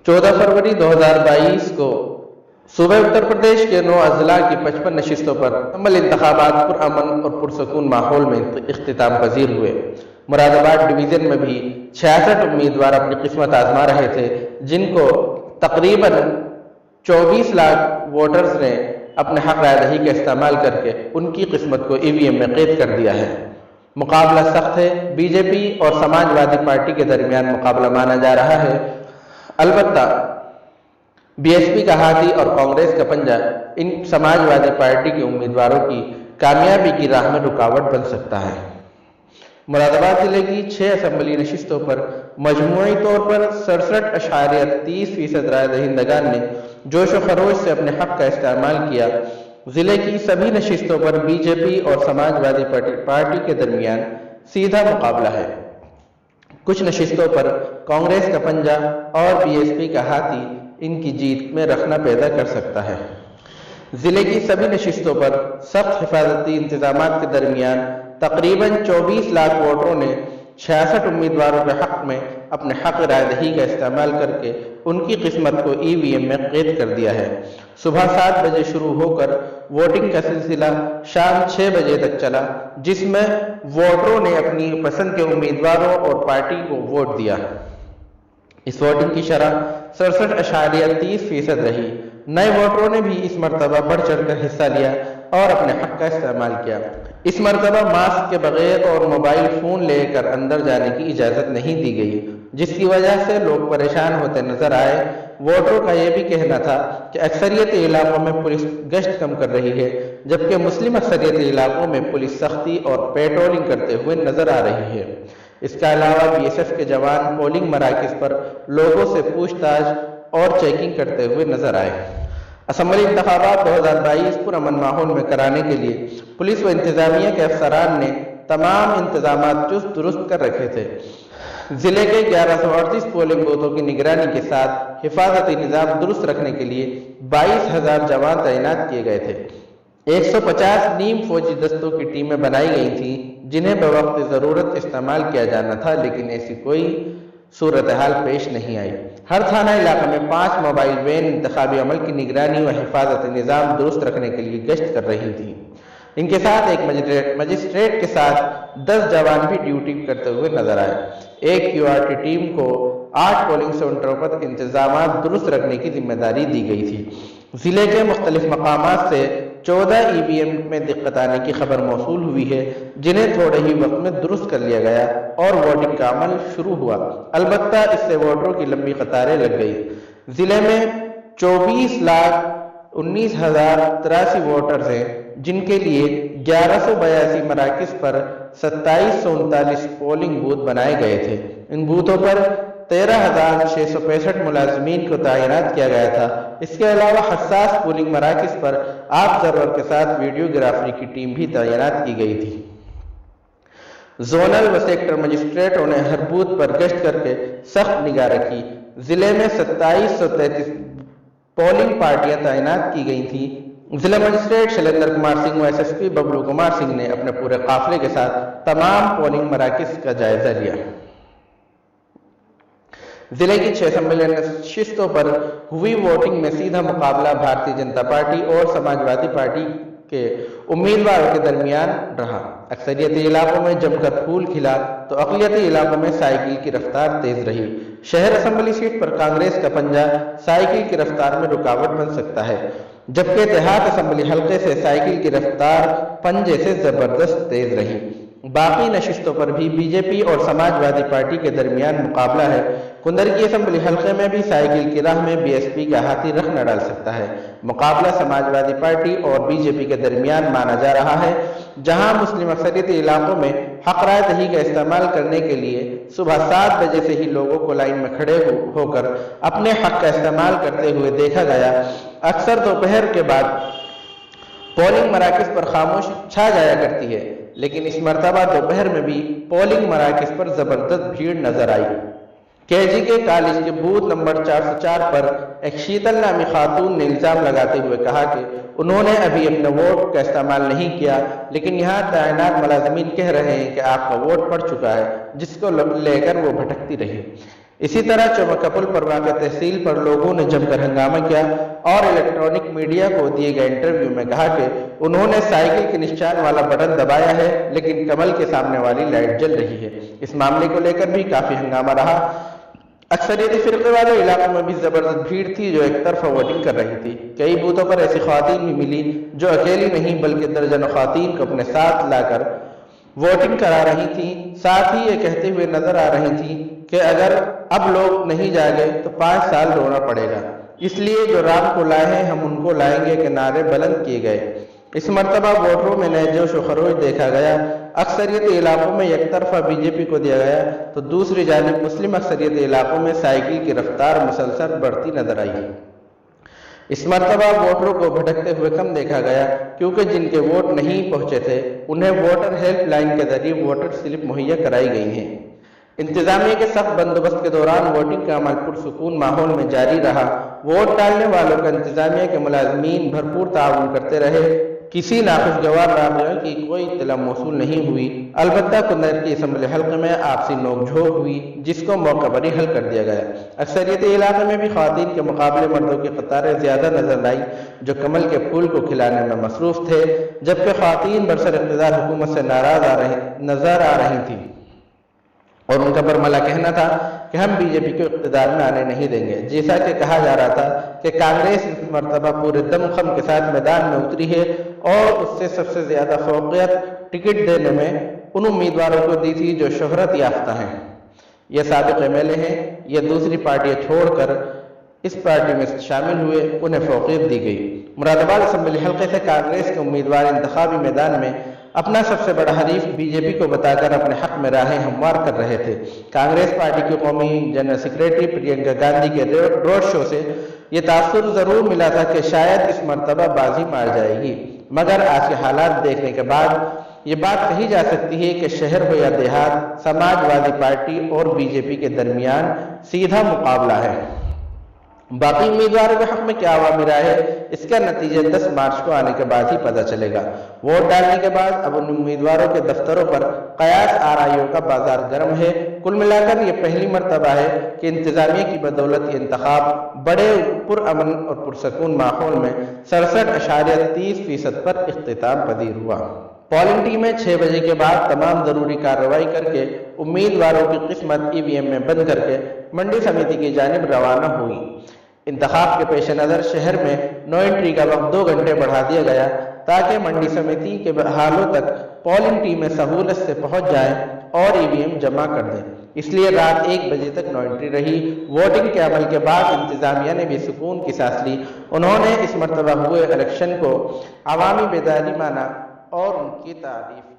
14 फरवरी 2022 को सूबे उत्तर प्रदेश के 9 अजला की 55 नशिस्तों पर मुकम्मल इंतखाबात पुरअमन और पुरसकून माहौल में इख्तिताम पजीर हुए। मुरादाबाद डिवीज़न में भी 66 उम्मीदवार अपनी किस्मत आजमा रहे थे, जिनको तकरीबन 24 लाख वोटर्स ने अपने हक राय दही का इस्तेमाल करके उनकी किस्मत को ईवीएम में कैद कर दिया है। मुकाबला सख्त है। बीजेपी और समाजवादी पार्टी के दरमियान मुकाबला माना जा रहा है। अलबत्ता बीएसपी का हाथी और कांग्रेस का पंजा इन समाजवादी पार्टी के उम्मीदवारों की कामयाबी की राह में रुकावट बन सकता है। मुरादाबाद जिले की 6 असेंबली नशिस्तों पर मजमूई तौर पर 67.30% राय दहिंदगान ने जोश व खरोश से अपने हक का इस्तेमाल किया। जिले की सभी नशिस्तों पर बीजेपी और समाजवादी पार्टी के दरमियान सीधा मुकाबला है। कुछ नशिस्तों पर कांग्रेस का पंजा और बीएसपी का हाथी इनकी जीत में रखना पैदा कर सकता है। जिले की सभी नशिस्तों पर सख्त हिफाजती इंतजामात के दरमियान तकरीबन 24 लाख वोटरों ने 66 उम्मीदवारों के हक में अपने हक राय दही का इस्तेमाल करके उनकी किस्मत को ईवीएम में कैद कर दिया है। सुबह 7 बजे शुरू होकर वोटिंग का सिलसिला शाम 6 बजे तक चला, जिसमें वोटरों ने अपनी पसंद के उम्मीदवारों और पार्टी को वोट दिया। इस वोटिंग की शरह 67.30% रही। नए वोटरों ने भी इस मरतबा बढ़ चढ़कर हिस्सा लिया और अपने हक का इस्तेमाल किया। इस मरतबा मास्क के बगैर और मोबाइल फोन लेकर अंदर जाने की इजाजत नहीं दी गई, जिसकी वजह से लोग परेशान होते नजर आए। वोटरों का यह भी कहना था कि अक्सरियत इलाकों में पुलिस गश्त कम कर रही है, जबकि मुस्लिम अक्सरियत इलाकों में पुलिस सख्ती और पेट्रोलिंग करते हुए नजर आ रही है। इसके अलावा बीएसएफ के जवान पोलिंग मराकज पर लोगों से पूछताछ और चेकिंग करते हुए नजर आए। असेंबली इंतखाबात 2022 पुरअमन माहौल में कराने के लिए पुलिस व इंतजामिया के अफसरान ने तमाम इंतजामात चुस्त दुरुस्त कर रखे थे। जिले के 1138 पोलिंग बूथों की निगरानी के साथ हिफाजती निज़ाम दुरुस्त रखने के लिए 22,000 जवान तैनात किए गए थे। 150 नीम फौजी दस्तों की टीमें बनाई गई थीं, जिन्हें बवक्त ज़रूरत इस्तेमाल किया जाना था, लेकिन ऐसी कोई सूरत हाल पेश नहीं आई। हर थाना इलाके में 5 मोबाइल वैन इंतखाबी अमल की निगरानी व हिफाजती निज़ाम दुरुस्त रखने के लिए गश्त कर रही थी। इनके साथ एक मजिस्ट्रेट के साथ 10 जवान भी ड्यूटी करते हुए नजर आए। एक क्यूआरटी टीम को 8 पोलिंग सेंटरों पर इंतजामात दुरुस्त रखने की जिम्मेदारी दी गई थी। जिले के मुख्तलिफ मकामात से 14 ईवीएम में दिक्कत आने की खबर मौसूल हुई है, जिन्हें थोड़े ही वक्त में दुरुस्त कर लिया गया और वोटिंग का अमल शुरू हुआ। अलबत्ता इससे वोटरों की लंबी कतारें लग गई। जिले में 24,19,083 वोटर्स हैं, जिनके लिए 1182 मराकज पर 2739 पोलिंग बूथ बनाए गए थे। इन बूथों पर 13,665 मुलाजमीन को तैनात किया गया था। इसके अलावा हसास पोलिंग मराकज पर ऑब्जर्वर के साथ वीडियोग्राफी की टीम भी तैनात की गई थी। जोनल व सेक्टर मजिस्ट्रेटों ने हर बूथ पर गश्त करके सख्त निगाह रखी। जिले में 2733 पोलिंग पार्टियां तैनात की गई थी। जिला मजिस्ट्रेट शैलेंद्र कुमार सिंह व एसएसपी बबलू कुमार सिंह ने अपने पूरे काफिले के साथ तमाम पोलिंग मराकज का जायजा लिया। जिले की 6 असेंबली नशिस्तों पर हुई वोटिंग में सीधा मुकाबला भारतीय जनता पार्टी और समाजवादी पार्टी के उम्मीदवारों के दरमियान रहा। अक्सरियती इलाकों में जमकर फूल खिला तो अक़लियती इलाकों में साइकिल की रफ्तार तेज रही। शहर असेंबली सीट पर कांग्रेस का पंजा साइकिल की रफ्तार में रुकावट बन सकता है, जबकि इत्तेहाद असेंबली हल्के से साइकिल की रफ्तार पंजे से जबरदस्त तेज रही। बाकी नशिस्तों पर भी बीजेपी और समाजवादी पार्टी के दरमियान मुकाबला है। कुंदरकी असेंबली हल्के में भी साइकिल की राह में बीएसपी का हाथी रख न डाल सकता है। मुकाबला समाजवादी पार्टी और बीजेपी के दरमियान माना जा रहा है, जहां मुस्लिम अक्सरियती इलाकों में हक राय दही का इस्तेमाल करने के लिए सुबह 7 बजे से ही लोगों को लाइन में खड़े होकर अपने हक का इस्तेमाल करते हुए देखा गया। अक्सर दोपहर के बाद पोलिंग मराकज पर खामोशी छा जाया करती है, लेकिन इस मरतबा दोपहर में भी पोलिंग मराकज पर जबरदस्त भीड़ नजर आई। केजी के कॉलेज के बूथ नंबर 404 पर एक शीतल नामी खातून ने इल्जाम लगाते हुए कहा कि उन्होंने अभी अपने वोट का इस्तेमाल नहीं किया, लेकिन यहाँ तैनात मुलाजमीन कह रहे हैं कि आपका वोट पड़ चुका है, जिसको लेकर वो भटकती रही। इसी तरह चौमकपुल पर वाक़ तहसील पर लोगों ने जमकर हंगामा किया और इलेक्ट्रॉनिक मीडिया को दिए गए इंटरव्यू में कहा कि उन्होंने साइकिल के निशान वाला बटन दबाया है लेकिन कमल के सामने वाली लाइट जल रही है। इस मामले को लेकर भी काफ़ी हंगामा रहा। अक्सरियती फिरके वाले इलाकों में भी जबरदस्त भीड़ थी जो एक तरफा वोटिंग कर रही थी। कई बूथों पर ऐसी ख्वातीन भी मिली जो अकेली नहीं बल्कि दर्जनों ख्वातीन को अपने साथ लाकर वोटिंग करा रही थी। साथ ही ये कहते हुए नजर आ रही थी कि अगर अब लोग नहीं जागे तो 5 साल रोना पड़ेगा, इसलिए जो राम को लाए हैं हम उनको लाएंगे के नारे बुलंद किए गए। इस मरतबा वोटरों में नए जोश व खरोश देखा गया। अक्सरियती इलाकों में एक तरफा बीजेपी को दिया गया तो दूसरी जानिब मुस्लिम अक्सरियती इलाकों में साइकिल की रफ्तार मुसलसल बढ़ती नजर आई। इस मरतबा वोटरों को भटकते हुए कम देखा गया क्योंकि जिनके वोट नहीं पहुंचे थे उन्हें वोटर हेल्पलाइन के जरिए वोटर स्लिप मुहैया कराई गई हैं। इंतजामिया के सख्त बंदोबस्त के दौरान वोटिंग का अमल पुरसुकून माहौल में जारी रहा। वोट डालने वालों का इंतजामिया के मुलाजमीन भरपूर ताउन करते रहे। किसी नाखुशगवार वाक़या की कोई इत्तला मौसूल नहीं हुई। अलबत्ता कुंदर की असम्बली हल्के में आपसी नोकझोंक हुई जिसको मौका पर ही हल कर दिया गया। अक्सरियती इलाके में भी ख्वातीन के मुकाबले मर्दों की कतारें ज्यादा नजर आई जो कमल के फूल को खिलाने में मसरूफ थे, जबकि ख्वातीन बरसर इक़्तिदार हुकूमत से नाराज नजर आ रही थी और उनका बरमला कहना था कि हम बीजेपी को इक़्तिदार में आने नहीं देंगे। जैसा कि कहा जा रहा था कि कांग्रेस इस मरतबा पूरे दमखम के साथ मैदान में उतरी है और उससे सबसे ज्यादा फौकियत टिकट देने में उन उम्मीदवारों को दी थी जो शोहरत याफ्ता हैं। ये साबिक़ एमएलए हैं, ये दूसरी पार्टियां छोड़कर इस पार्टी में शामिल हुए, उन्हें फौकियत दी गई। मुरादाबाद असम्बली हल्के से कांग्रेस के उम्मीदवार इंतखाबी मैदान में अपना सबसे बड़ा हरीफ बीजेपी को बताकर अपने हक में राहें हमवार कर रहे थे। कांग्रेस पार्टी की कौमी जनरल सेक्रेटरी प्रियंका गांधी के रोड शो से ये तासुर जरूर मिला था कि शायद इस मरतबा बाजी मार जाएगी, मगर आज के हालात देखने के बाद ये बात कही जा सकती है कि शहर हो या देहात, समाजवादी पार्टी और बीजेपी के दरमियान सीधा मुकाबला है। बाकी उम्मीदवारों के हक में क्या अवामिर आए इसका नतीजा 10 मार्च को आने के बाद ही पता चलेगा। वोट डालने के बाद अब उन उम्मीदवारों के दफ्तरों पर कयास आराइयों का बाजार गर्म है। कुल मिलाकर ये पहली मरतबा है कि इंतजामिया की बदौलत ये इंतखाब बड़े पुरअमन और पुरसकून माहौल में 67.30% पर इख्तिताम पजीर हुआ। पोलिंग टीमें 6 बजे के बाद तमाम जरूरी कार्रवाई करके उम्मीदवारों की किस्मत ईवीएम में बंद करके मंडी समिति की जानिब रवाना हुई। इंतखाब के पेश नज़र शहर में नो एंट्री का वक्त 2 घंटे बढ़ा दिया गया ताकि मंडी समिति के हालों तक पोलिंग टीमें सहूलत से पहुंच जाएं और ईवीएम जमा कर दें। इसलिए रात 1 बजे तक नो एंट्री रही। वोटिंग के अमल के बाद इंतजामिया ने भी सुकून की सांस ली। उन्होंने इस मरतबा हुए इलेक्शन को अवामी बेदारी माना और उनकी तारीफ की।